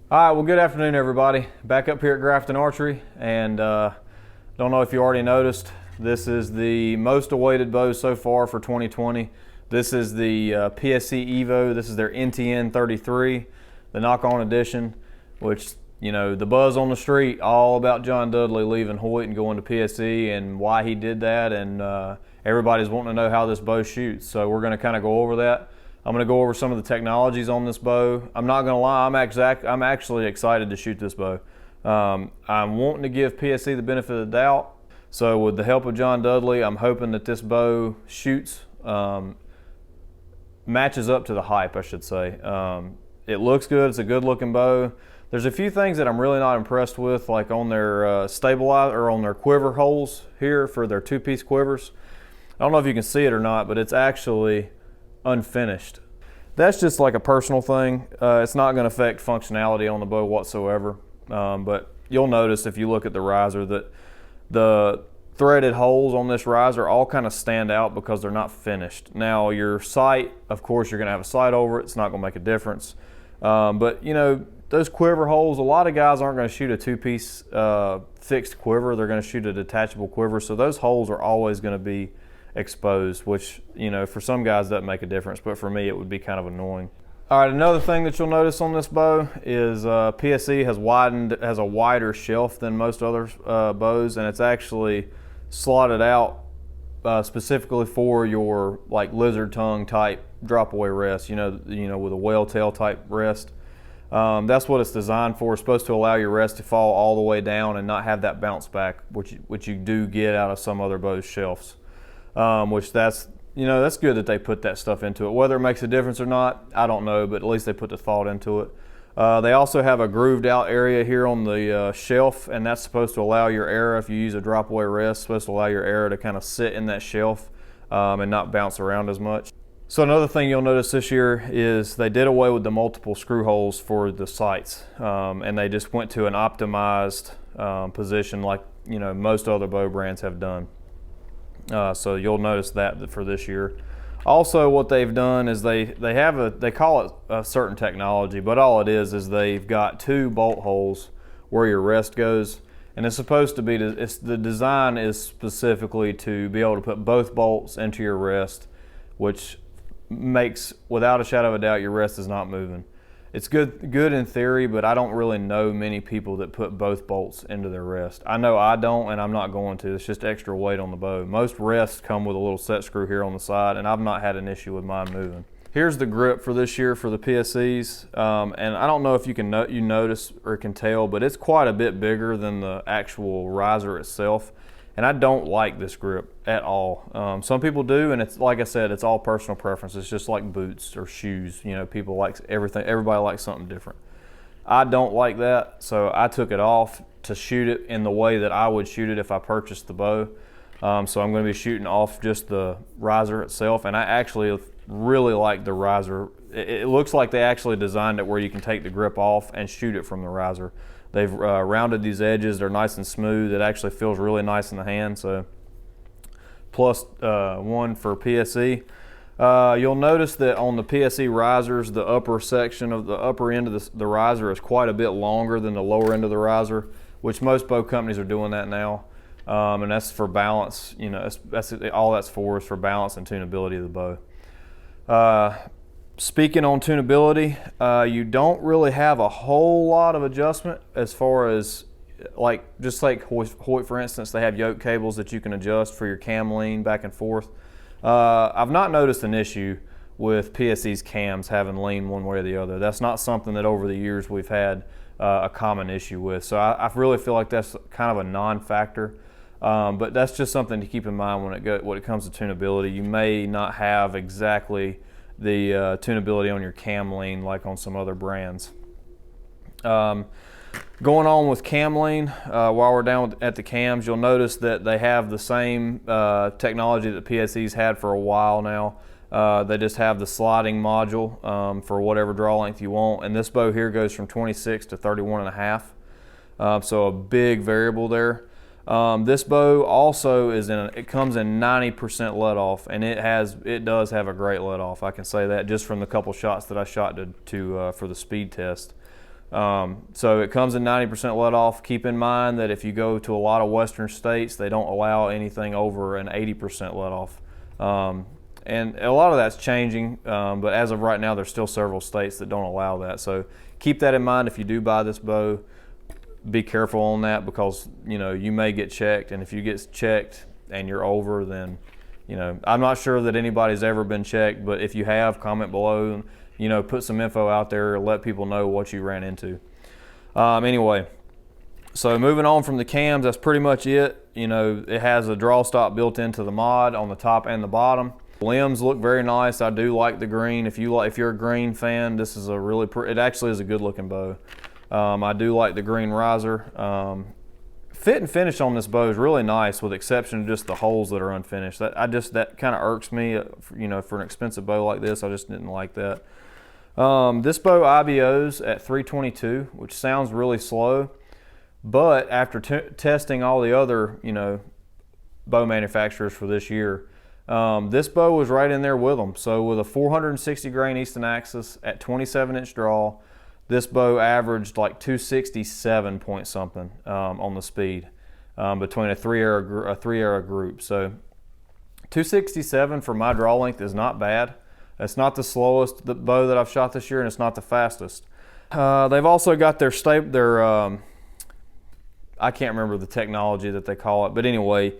All right, well, good afternoon, everybody. Back up here at Grafton Archery, and don't know if you already noticed, this is the most awaited bow so far for 2020. This is the PSE Evo. This is their NTN 33, the knock-on edition, which, you know, the buzz on the street, all about John Dudley leaving Hoyt and going to PSE and why he did that, and everybody's wanting to know how this bow shoots. So we're going to kind of go over that. I'm going to go over some of the technologies on this bow. I'm not going to lie, I'm actually excited to shoot this bow. I'm wanting to give PSE the benefit of the doubt. So with the help of John Dudley, I'm hoping that this bow shoots, matches up to the hype, I should say. It looks good, it's a good looking bow. There's a few things that I'm really not impressed with, like on their stabilizer, or on their quiver holes here for their two-piece quivers. I don't know if you can see it or not, but it's actually unfinished. That's just like a personal thing. It's not going to affect functionality on the bow whatsoever, but you'll notice if you look at the riser that the threaded holes on this riser all kind of stand out because they're not finished. Now your sight, of course you're going to have a sight over it, it's not going to make a difference, but you know, those quiver holes, a lot of guys aren't going to shoot a two-piece fixed quiver, they're going to shoot a detachable quiver, so those holes are always going to be exposed, which, you know, for some guys doesn't make a difference, but for me it would be kind of annoying. All right, another thing that you'll notice on this bow is PSE has a wider shelf than most other bows, and it's actually slotted out specifically for your like lizard tongue type drop away rest, you know, with a whale tail type rest. That's what it's designed for. It's supposed to allow your rest to fall all the way down and not have that bounce back, which you do get out of some other bows' shelves. Which that's good that they put that stuff into it. Whether it makes a difference or not, I don't know, but at least they put the thought into it. They also have a grooved out area here on the shelf, and that's supposed to allow your arrow, if you use a drop away rest, supposed to allow your arrow to kind of sit in that shelf and not bounce around as much. So another thing you'll notice this year is they did away with the multiple screw holes for the sights, and they just went to an optimized position like, you know, most other bow brands have done. So you'll notice that for this year. Also, what they've done is they call it a certain technology, but all it is they've got two bolt holes where your rest goes, and it's supposed to be, the design is specifically to be able to put both bolts into your rest, which makes, without a shadow of a doubt, your rest is not moving. It's good in theory, but I don't really know many people that put both bolts into their rest. I know I don't, and I'm not going to. It's just extra weight on the bow. Most rests come with a little set screw here on the side, and I've not had an issue with mine moving. Here's the grip for this year for the PSEs, and I don't know if you notice or can tell, but it's quite a bit bigger than the actual riser itself. And I don't like this grip at all. Some people do, and it's like I said, it's all personal preference. It's just like boots or shoes. You know, people like everything. Everybody likes something different. I don't like that, so I took it off to shoot it in the way that I would shoot it if I purchased the bow. So I'm going to be shooting off just the riser itself, and I actually really like the riser. It looks like they actually designed it where you can take the grip off and shoot it from the riser. They've rounded these edges, they're nice and smooth. It actually feels really nice in the hand, so plus one for PSE. You'll notice that on the PSE risers, the upper section of the upper end of the riser is quite a bit longer than the lower end of the riser, which most bow companies are doing that now. And that's for balance, you know, that's all that's for, is for balance and tunability of the bow. Speaking on tunability, you don't really have a whole lot of adjustment as far as, just like Hoyt, for instance, they have yoke cables that you can adjust for your cam lean back and forth. I've not noticed an issue with PSE's cams having lean one way or the other. That's not something that over the years we've had a common issue with. So I really feel like that's kind of a non-factor. But that's just something to keep in mind when it comes to tunability. You may not have exactly the tunability on your cam lean like on some other brands. Going on with cam lean, while we're down at the cams, you'll notice that they have the same technology that PSE's had for a while now. They just have the sliding module for whatever draw length you want, and this bow here goes from 26 to 31.5, so a big variable there. This bow also it comes in 90% let off, and it does have a great let off. I can say that just from the couple shots that I shot for the speed test. So it comes in 90% let off. Keep in mind that if you go to a lot of western states, they don't allow anything over an 80% let off. And a lot of that's changing, but as of right now, there's still several states that don't allow that. So keep that in mind if you do buy this bow. Be careful on that, because you may get checked, and if you get checked and you're over, then I'm not sure that anybody's ever been checked, but if you have, comment below. Put some info out there, let people know what you ran into. Anyway, so moving on from the cams, that's pretty much it. It has a draw stop built into the mod on the top and the bottom. Limbs look very nice. I do like the green. If you're a green fan, this is it actually is a good looking bow. I do like the green riser. Fit and finish on this bow is really nice, with exception of just the holes that are unfinished. That kind of irks me. For an expensive bow like this, I just didn't like that. This bow IBOs at 322, which sounds really slow, but after testing all the other bow manufacturers for this year, this bow was right in there with them. So with a 460 grain Easton Axis at 27-inch draw, this bow averaged like 267 point something on the speed between a three arrow group. So 267 for my draw length is not bad. It's not the slowest bow that I've shot this year, and it's not the fastest. They've also got their I can't remember the technology that they call it, but anyway,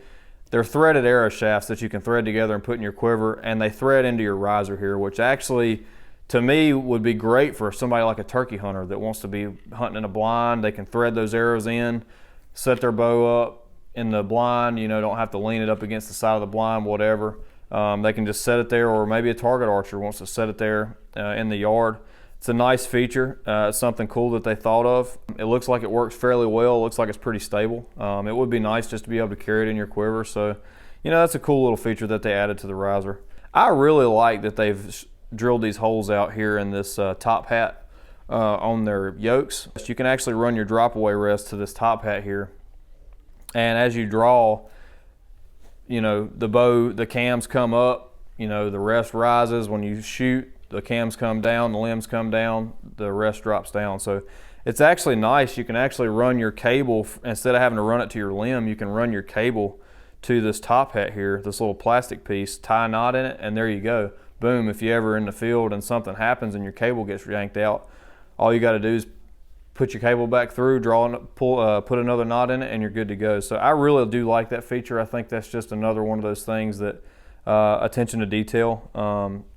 they're threaded arrow shafts that you can thread together and put in your quiver, and they thread into your riser here, which actually, to me, would be great for somebody like a turkey hunter that wants to be hunting in a blind. They can thread those arrows in, set their bow up in the blind, don't have to lean it up against the side of the blind, whatever. They can just set it there, or maybe a target archer wants to set it there in the yard. It's a nice feature. It's something cool that they thought of. It looks like it works fairly well. It looks like it's pretty stable. It would be nice just to be able to carry it in your quiver. So, that's a cool little feature that they added to the riser. I really like that they've drilled these holes out here in this top hat on their yokes. You can actually run your drop away rest to this top hat here, and as you draw, the cams come up, the rest rises. When you shoot, the cams come down, the limbs come down, the rest drops down. So it's actually nice. You can actually run your cable, instead of having to run it to your limb, you can run your cable to this top hat here, this little plastic piece, tie a knot in it, and there you go. Boom, if you ever in the field and something happens and your cable gets yanked out, all you got to do is put your cable back through, put another knot in it, and you're good to go. So I really do like that feature. I think that's just another one of those things that attention to detail,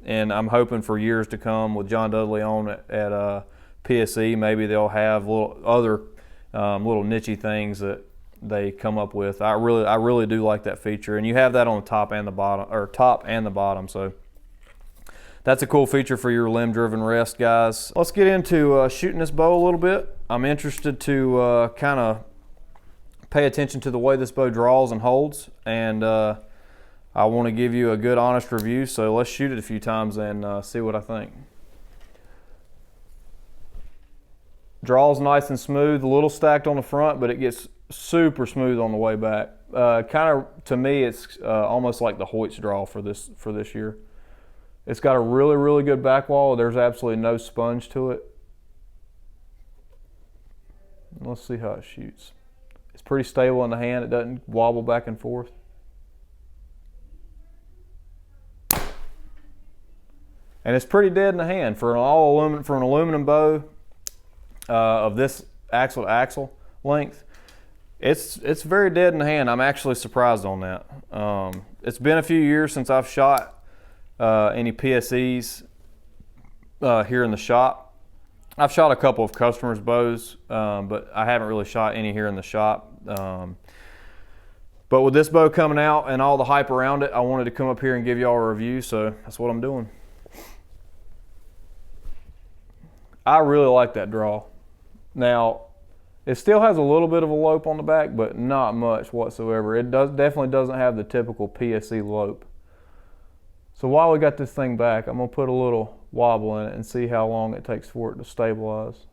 and I'm hoping for years to come with John Dudley on at PSE, maybe they'll have other little niche things that they come up with. I really do like that feature, and you have that on the top and the bottom, so that's a cool feature for your limb-driven rest, guys. Let's get into shooting this bow a little bit. I'm interested to kind of pay attention to the way this bow draws and holds, and I want to give you a good, honest review. So let's shoot it a few times and see what I think. Draws nice and smooth, a little stacked on the front, but it gets super smooth on the way back. Kind of, to me, it's almost like the Hoyt's draw for this year. It's got a really, really good back wall. There's absolutely no sponge to it. Let's see how it shoots. It's pretty stable in the hand. It doesn't wobble back and forth. And it's pretty dead in the hand for an aluminum bow of this axle to axle length. It's very dead in the hand. I'm actually surprised on that. It's been a few years since I've shot any PSEs here in the shop. I've shot a couple of customers' bows, but I haven't really shot any here in the shop. But with this bow coming out and all the hype around it, I wanted to come up here and give y'all a review, so that's what I'm doing. I really like that draw. Now, it still has a little bit of a lope on the back, but not much whatsoever. It definitely doesn't have the typical PSE lope. So while we got this thing back, I'm going to put a little wobble in it and see how long it takes for it to stabilize.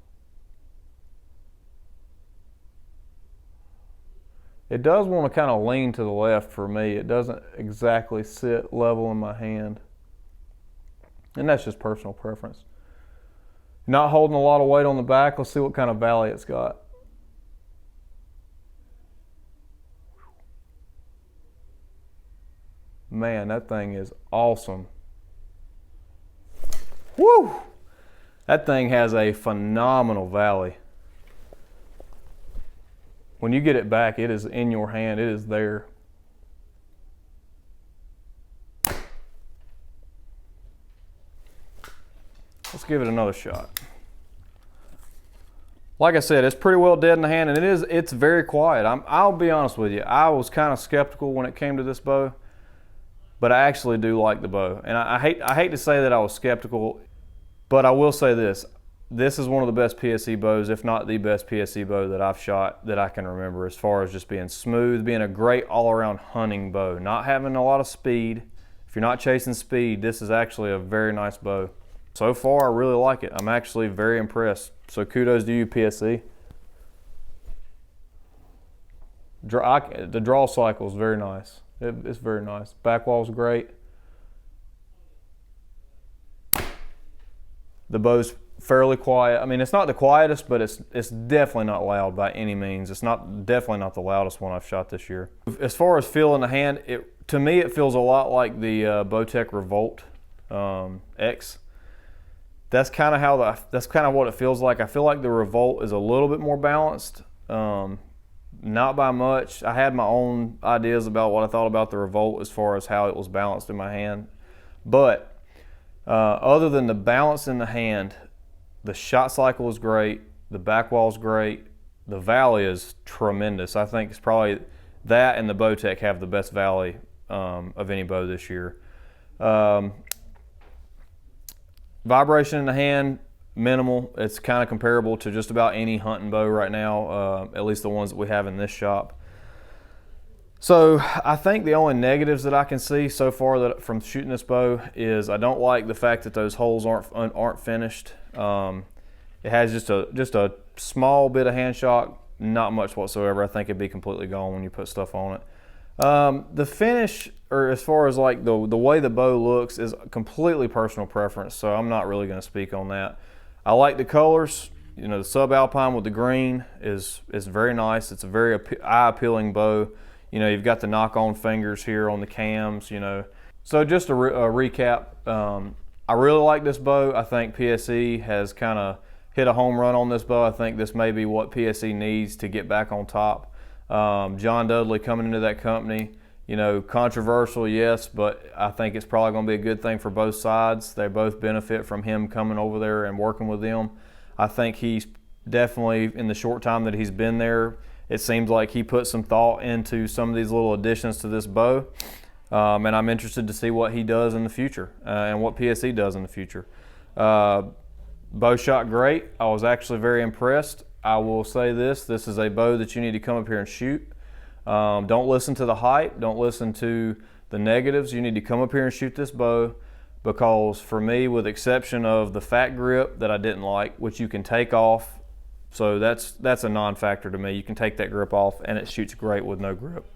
It does want to kind of lean to the left for me. It doesn't exactly sit level in my hand. And that's just personal preference. Not holding a lot of weight on the back. Let's see what kind of valley it's got. Man, that thing is awesome. Woo! That thing has a phenomenal valley. When you get it back, it is in your hand. It is there. Let's give it another shot. Like I said, it's pretty well dead in the hand, and it's very quiet. I'll be honest with you. I was kind of skeptical when it came to this bow, but I actually do like the bow. And I hate to say that I was skeptical, but I will say this. This is one of the best PSE bows, if not the best PSE bow that I've shot that I can remember, as far as just being smooth, being a great all-around hunting bow, not having a lot of speed. If you're not chasing speed, this is actually a very nice bow. So far, I really like it. I'm actually very impressed. So kudos to you, PSE. The draw cycle is very nice. It's very nice. Back wall's great. The bow's fairly quiet. I mean, it's not the quietest, but it's definitely not loud by any means. It's definitely not the loudest one I've shot this year. As far as feel in the hand, to me it feels a lot like the Bowtech Revolt X. That's kind of what it feels like. I feel like the Revolt is a little bit more balanced, not by much. I had my own ideas about what I thought about the Revolt as far as how it was balanced in my hand, but other than the balance in the hand, the shot cycle is great, the back wall is great, the valley is tremendous. I think it's probably that and the Bowtech have the best valley of any bow this year. Vibration in the hand, minimal. It's kind of comparable to just about any hunting bow right now, at least the ones that we have in this shop. So I think the only negatives that I can see so far from shooting this bow is I don't like the fact that those holes aren't finished. It has just a small bit of hand shock, not much whatsoever. I think it'd be completely gone when you put stuff on it. The finish, or as far as like the way the bow looks, is completely personal preference, so I'm not really going to speak on that. I like the colors. You know, the subalpine with the green is very nice. It's a very eye-appealing bow. You know, you've got the knock-on fingers here on the cams, you know. So just a recap, I really like this bow. I think PSE has kind of hit a home run on this bow. I think this may be what PSE needs to get back on top. John Dudley coming into that company, you know, controversial, yes, but I think it's probably going to be a good thing for both sides. They both benefit from him coming over there and working with them. I think he's definitely, in the short time that he's been there, it seems like he put some thought into some of these little additions to this bow. And I'm interested to see what he does in the future and what PSE does in the future. Bow shot great. I was actually very impressed. I will say this is a bow that you need to come up here and shoot. Don't listen to the hype. Don't listen to the negatives. You need to come up here and shoot this bow, because for me, with exception of the fat grip that I didn't like, which you can take off, so that's a non-factor to me. You can take that grip off and it shoots great with no grip.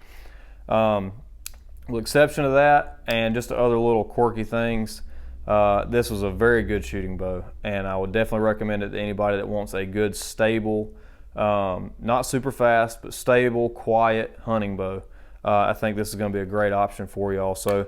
With exception of that and just the other little quirky things, this was a very good shooting bow, and I would definitely recommend it to anybody that wants a good, stable, not super fast, but stable, quiet hunting bow. I think this is going to be a great option for y'all. So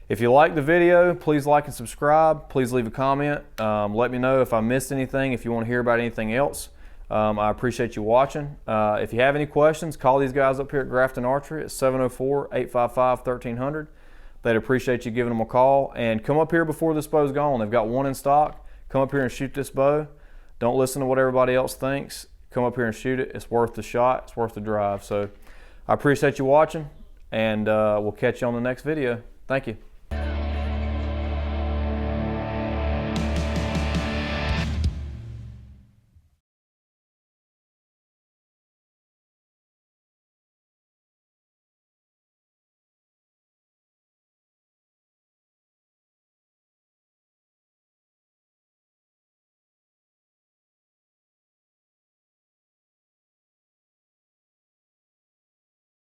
if you like the video, please like and subscribe. Please leave a comment. Let me know if I missed anything, if you want to hear about anything else. I appreciate you watching. If you have any questions, call these guys up here at Grafton Archery at 704-855-1300. They'd appreciate you giving them a call, and come up here before this bow's gone. They've got one in stock. Come up here and shoot this bow. Don't listen to what everybody else thinks. Come up here and shoot it. It's worth the shot. It's worth the drive. So I appreciate you watching, and we'll catch you on the next video. Thank you.